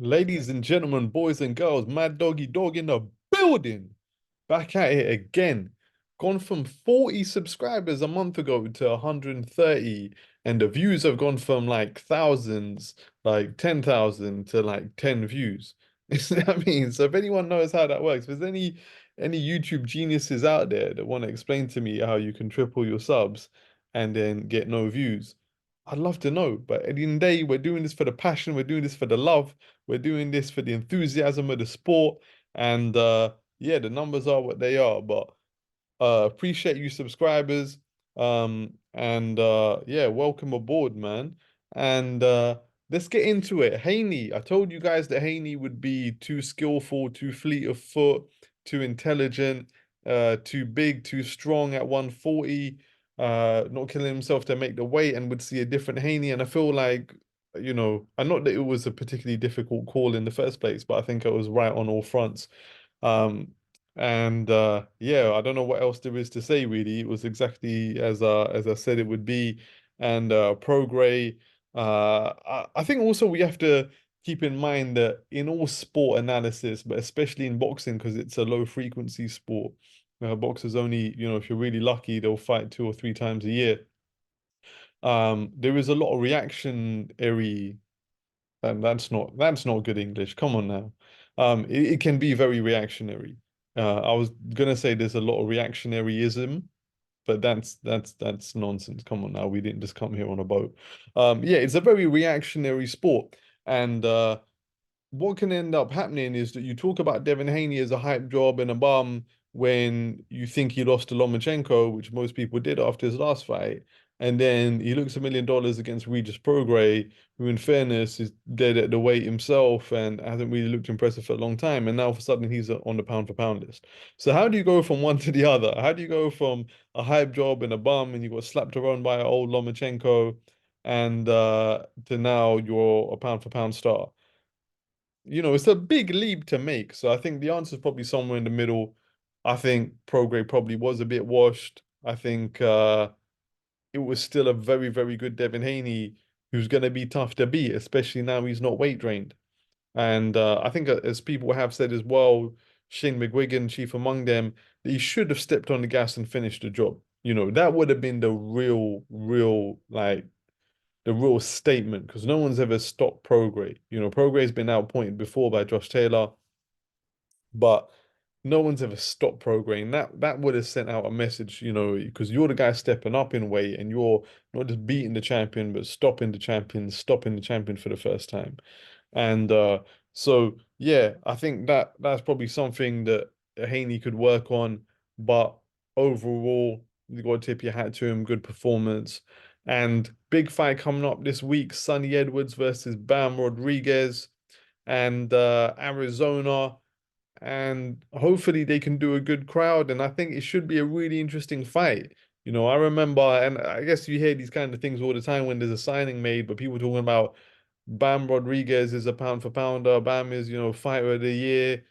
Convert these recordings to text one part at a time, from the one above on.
Ladies and gentlemen, boys and girls, Mad Doggy Dog in the building. Back at it again. Gone from 40 subscribers a month ago to 130, and the views have gone from like thousands, like 10,000 to like 10 views. You see what I mean? So if anyone knows how that works, if there's any YouTube geniuses out there that want to explain to me how you can triple your subs and then get no views, I'd love to know. But at the end of the day, we're doing this for the passion, we're doing this for the love. We're doing this for the enthusiasm of the sport, and yeah, the numbers are what they are. But appreciate you subscribers, and yeah, welcome aboard, man. And let's get into it. Haney, I told you guys that Haney would be too skillful, too fleet of foot, too intelligent, too big, too strong at 140. Not killing himself to make the weight, and would see a different Haney. And I feel like, and not that it was a particularly difficult call in the first place, but I think it was right on all fronts. Um, and yeah, I don't know what else there is to say really. It was exactly as I said it would be. And Progray, I think also we have to keep in mind that in all sport analysis, but especially in boxing, because it's a low frequency sport, boxers only, if you're really lucky, they'll fight 2 or 3 times a year. There is a lot of reactionary, and that's not good English. Come on now. It can be very reactionary. I was gonna say there's a lot of reactionaryism, but that's nonsense. Come on now, we didn't just come here on a boat. Yeah, it's a very reactionary sport, and what can end up happening is that you talk about Devin Haney as a hype job and a bum when you think he lost to Lomachenko, which most people did after his last fight. And then he looks $1 million against Regis Prograis, who in fairness is dead at the weight himself and hasn't really looked impressive for a long time. And now all of a sudden he's on the pound for pound list. So how do you go from one to the other? How do you go from a hype job and a bum and you got slapped around by an old Lomachenko and to now you're a pound for pound star? It's a big leap to make. So I think the answer is probably somewhere in the middle. I think Prograde probably was a bit washed. I think it was still a very, very good Devin Haney who's going to be tough to beat, especially now he's not weight drained. And I think as people have said as well, Shane McGuigan, chief among them, that he should have stepped on the gas and finished the job. That would have been the real statement because no one's ever stopped Prograde. Progray's been outpointed before by Josh Taylor, but no one's ever stopped Prograde. That would have sent out a message, because you're the guy stepping up in weight and you're not just beating the champion, but stopping the champion for the first time. And so yeah, I think that's probably something that Haney could work on. But overall, you got to tip your hat to him. Good performance. And big fight coming up this week: Sonny Edwards versus Bam Rodriguez, and Arizona. And hopefully they can do a good crowd. And I think it should be a really interesting fight. I remember, and I guess you hear these kind of things all the time when there's a signing made, but people talking about Bam Rodriguez is a pound for pounder. Bam is, fighter of the year.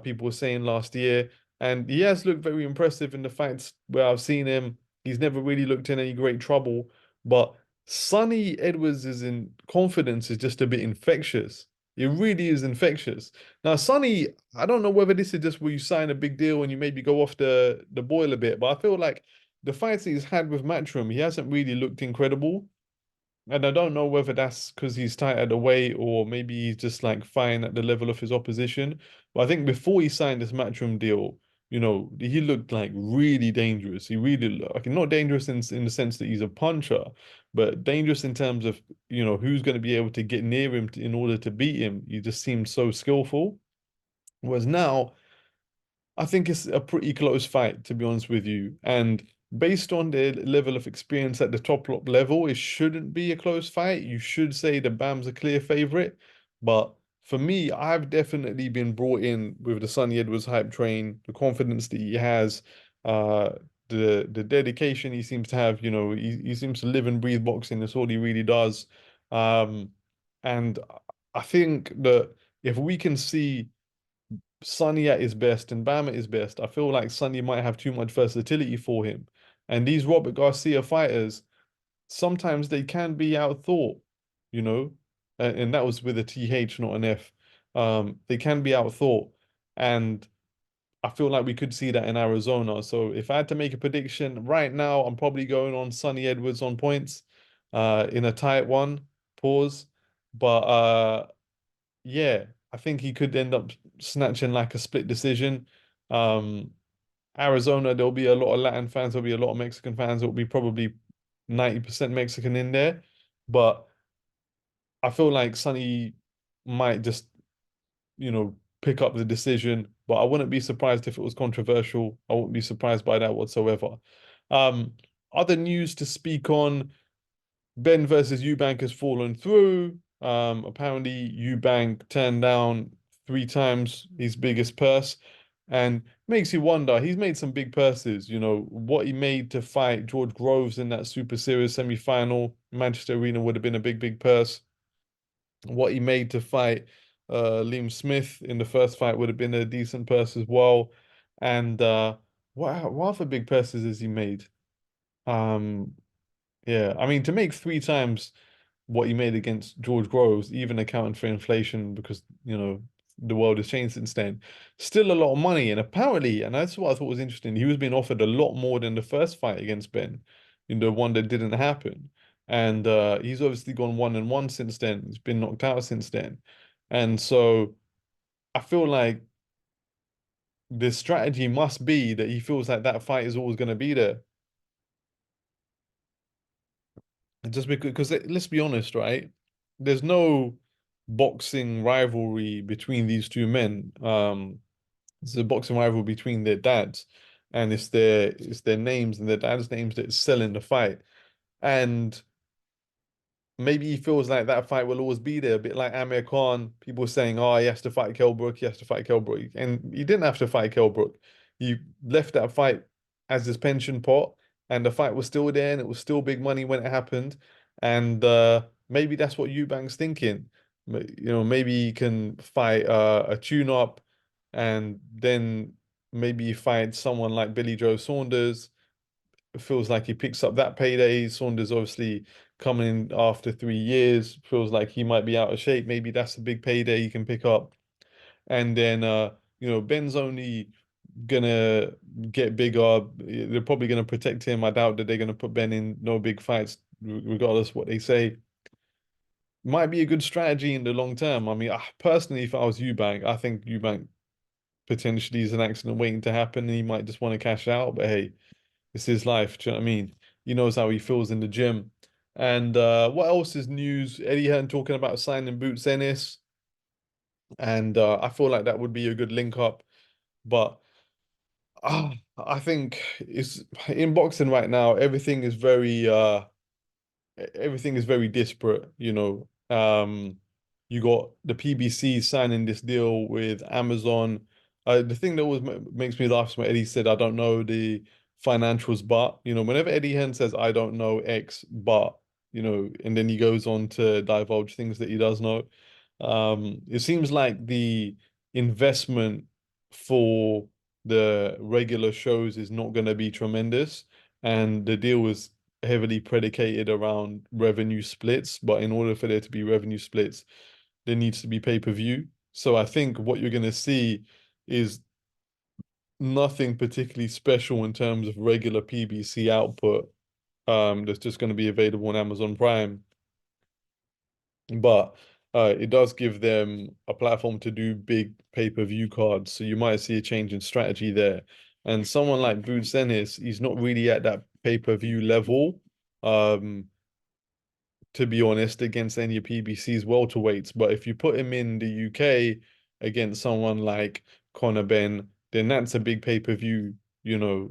People were saying last year. And he has looked very impressive in the fights where I've seen him. He's never really looked in any great trouble. But Sonny Edwards' is in confidence is just a bit infectious. It really is infectious. Now, Sonny, I don't know whether this is just where you sign a big deal and you maybe go off the boil a bit, but I feel like the fights that he's had with Matchroom, he hasn't really looked incredible. And I don't know whether that's because he's tight at the weight or maybe he's just like fine at the level of his opposition. But I think before he signed this Matchroom deal, he looked like really dangerous. He really looked like not dangerous in the sense that he's a puncher, but dangerous in terms of, who's going to be able to get near him in order to beat him. He just seemed so skillful. Whereas now, I think it's a pretty close fight, to be honest with you. And based on the level of experience at the top level, it shouldn't be a close fight. You should say the Bam's a clear favorite. But for me, I've definitely been brought in with the Sonny Edwards hype train, the confidence that he has, uh, the dedication he seems to have. He seems to live and breathe boxing. That's all he really does. Um, and I think that if we can see Sonny at his best and Bam at his best, I feel like Sonny might have too much versatility for him. And these Robert Garcia fighters, sometimes they can be outthought, you know, and that was with a TH, not an F. They can be outthought, and I feel like we could see that in Arizona. So if I had to make a prediction right now, I'm probably going on Sonny Edwards on points, in a tight one. Pause. But yeah, I think he could end up snatching like a split decision. Um, Arizona, there'll be a lot of Latin fans, there'll be a lot of Mexican fans, there'll be probably 90% Mexican in there. But I feel like Sonny might just, pick up the decision, but I wouldn't be surprised if it was controversial. I wouldn't be surprised by that whatsoever. Um, Other news to speak on, Benn versus Eubank has fallen through. Apparently Eubank turned down three times his biggest purse, and makes you wonder. He's made some big purses, what he made to fight George Groves in that Super Series semi-final. Manchester Arena would have been a big, big purse. What he made to fight Liam Smith in the first fight would have been a decent purse as well. And what other big purses has he made? Um, yeah, I mean, to make three times what he made against George Groves, even accounting for inflation, because the world has changed since then. Still a lot of money, and apparently, and that's what I thought was interesting. He was being offered a lot more than the first fight against Benn, the one that didn't happen. And he's obviously gone 1-1 since then. He's been knocked out since then, and so I feel like the strategy must be that he feels like that fight is always going to be there. Just because, let's be honest, right? There's no boxing rivalry between these two men. It's a boxing rivalry between their dads, and it's their names and their dad's names that's selling the fight. And maybe he feels like that fight will always be there, a bit like Amir Khan. People saying, "Oh, he has to fight Kell Brook, he has to fight Kell Brook," and he didn't have to fight Kell Brook. He left that fight as his pension pot, and the fight was still there, and it was still big money when it happened. And maybe that's what Eubank's thinking. Maybe he can fight a tune-up, and then maybe fight someone like Billy Joe Saunders. It feels like he picks up that payday. Saunders obviously coming in after 3 years. Feels like he might be out of shape. Maybe that's a big payday he can pick up. And then Ben's only gonna get bigger. They're probably gonna protect him. I doubt that they're gonna put Ben in no big fights, regardless what they say. Might be a good strategy in the long term. I mean, personally, if I was Eubank, I think Eubank potentially is an accident waiting to happen, and he might just want to cash out. But hey, it's his life. Do you know what I mean? He knows how he feels in the gym. And what else is news? Eddie Hearn talking about signing Boots Ennis, and I feel like that would be a good link up. But I think it's in boxing right now. Everything is very disparate. You got the PBC signing this deal with Amazon. The thing that always makes me laugh is when Eddie said, "I don't know the financials, but," whenever Eddie Hearn says, "I don't know X, but," and then he goes on to divulge things that he does know. It seems like the investment for the regular shows is not going to be tremendous, and the deal was heavily predicated around revenue splits. But in order for there to be revenue splits, there needs to be pay-per-view. So I think what you're going to see is nothing particularly special in terms of regular PBC output, that's just going to be available on Amazon Prime. But it does give them a platform to do big pay-per-view cards. So you might see a change in strategy there. And someone like Boots Ennis, he's not really at that pay-per-view level. Um, to be honest, against any of PBC's welterweights. But if you put him in the UK against someone like Conor Benn, then that's a big pay-per-view,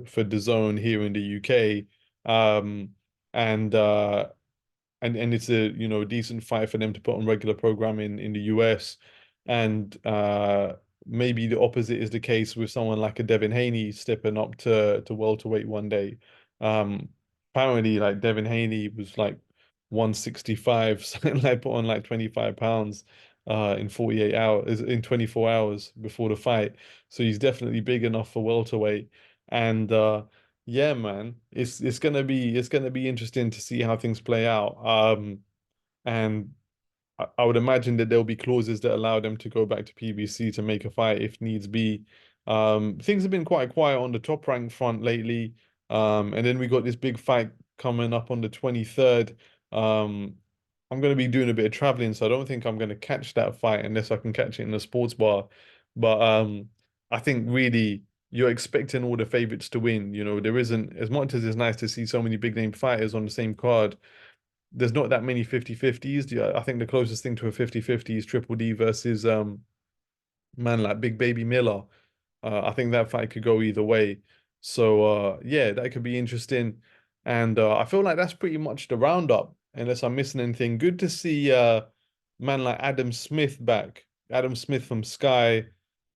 for the zone here in the UK. Um, and and it's a decent fight for them to put on regular programming in the US. And maybe the opposite is the case with someone like a Devin Haney stepping up to welterweight one day. Um, Apparently, like, Devin Haney was like 165, something, like put on like 25 pounds in 48 hours, in 24 hours before the fight. So he's definitely big enough for welterweight. And yeah, man, it's gonna be interesting to see how things play out. And I would imagine that there'll be clauses that allow them to go back to PBC to make a fight if needs be. Things have been quite quiet on the top rank front lately. And then we got this big fight coming up on the 23rd. Um, I'm going to be doing a bit of traveling, so I don't think I'm going to catch that fight unless I can catch it in a sports bar. But I think really you're expecting all the favorites to win. You know, there isn't, as much as it's nice to see so many big name fighters on the same card, there's not that many 50-50s. Yeah, I think the closest thing to a 50-50 is Triple D versus man like Big Baby Miller. I think that fight could go either way. So yeah, that could be interesting. And I feel like that's pretty much the roundup, unless I'm missing anything. Good to see man like Adam Smith back. Adam Smith from Sky,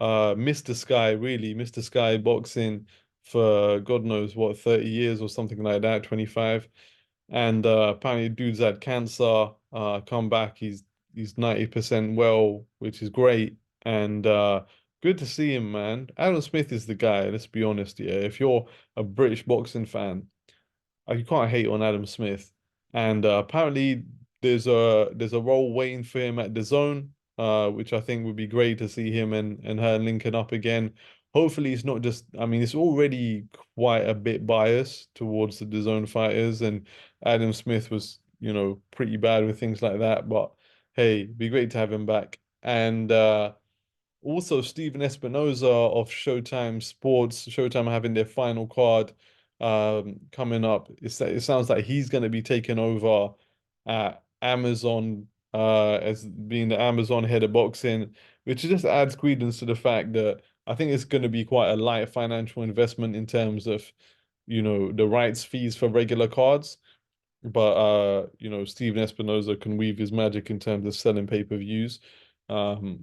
Mr. Sky, really, Mr. Sky boxing for God knows what, 30 years or something like that, 25. And apparently dude's had cancer, come back. He's 90% well, which is great. And good to see him, man. Adam Smith is the guy, let's be honest, yeah. If you're a British boxing fan, you can't hate on Adam Smith. And apparently there's a role waiting for him at the Zone, which I think would be great to see him and her linking up again. Hopefully it's not just, I mean, it's already quite a bit biased towards the Zone fighters, and Adam Smith was, pretty bad with things like that. But hey, be great to have him back. And also, Steven Espinoza of Showtime Sports, Showtime having their final card coming up. It sounds like he's going to be taking over at Amazon as being the Amazon head of boxing, which just adds credence to the fact that I think it's going to be quite a light financial investment in terms of, the rights fees for regular cards. But Steven Espinoza can weave his magic in terms of selling pay-per-views,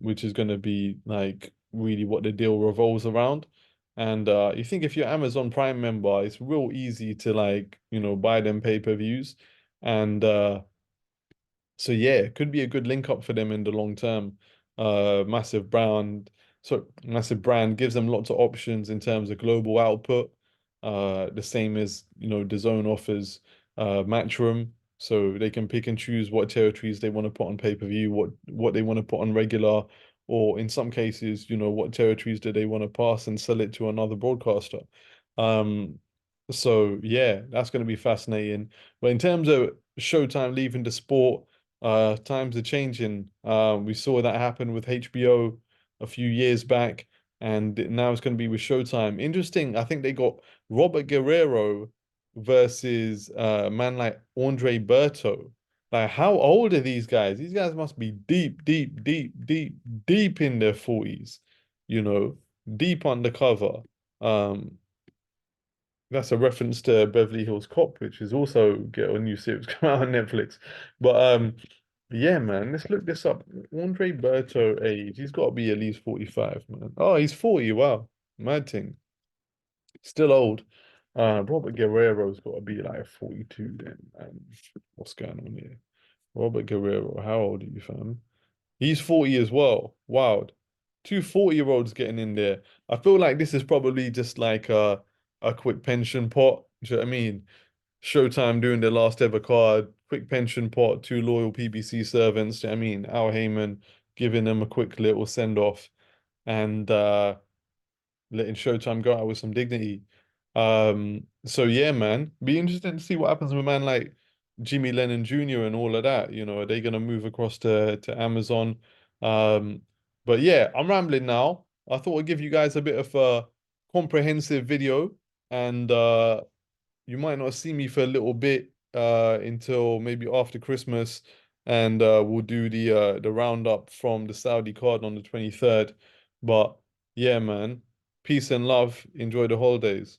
which is going to be like really what the deal revolves around. And you think if you're Amazon Prime member, it's real easy to like, buy them pay-per-views. And so yeah, it could be a good link up for them in the long term. Massive brand, so massive brand gives them lots of options in terms of global output. The same as DAZN offers Matchroom, so they can pick and choose what territories they want to put on pay-per-view, what they want to put on regular, or in some cases, what territories do they want to pass and sell it to another broadcaster. Um, so yeah, that's going to be fascinating. But in terms of Showtime leaving the sport, times are changing. We saw that happen with HBO a few years back, and now it's going to be with Showtime. Interesting. I think they got Robert Guerrero versus a man like Andre Berto. Like, how old are these guys? These guys must be deep, deep, deep, deep, deep in their 40s, you know, deep undercover. Um, that's a reference to Beverly Hills Cop, which is also get a new series come out on Netflix. But yeah, man, let's look this up. Andre Berto age, he's got to be at least 45, man. Oh, he's 40. Wow, mad thing. Still old. Robert Guerrero's got to be like 42 then. What's going on here? Robert Guerrero, how old are you, fam? He's 40 as well. Wow. Two 40-year-olds getting in there. I feel like this is probably just like a quick pension pot. Do you know what I mean? Showtime doing their last ever card, quick pension pot, two loyal PBC servants. Do you know what I mean? Al Heyman giving them a quick little send off, and letting Showtime go out with some dignity. So yeah, man, be interesting to see what happens with a man like Jimmy Lennon Jr. and all of that. Are they gonna move across to Amazon? Um, but yeah, I'm rambling now. I thought I'd give you guys a bit of a comprehensive video, and you might not see me for a little bit until maybe after Christmas, and we'll do the roundup from the Saudi card on the 23rd. But yeah, man, peace and love. Enjoy the holidays.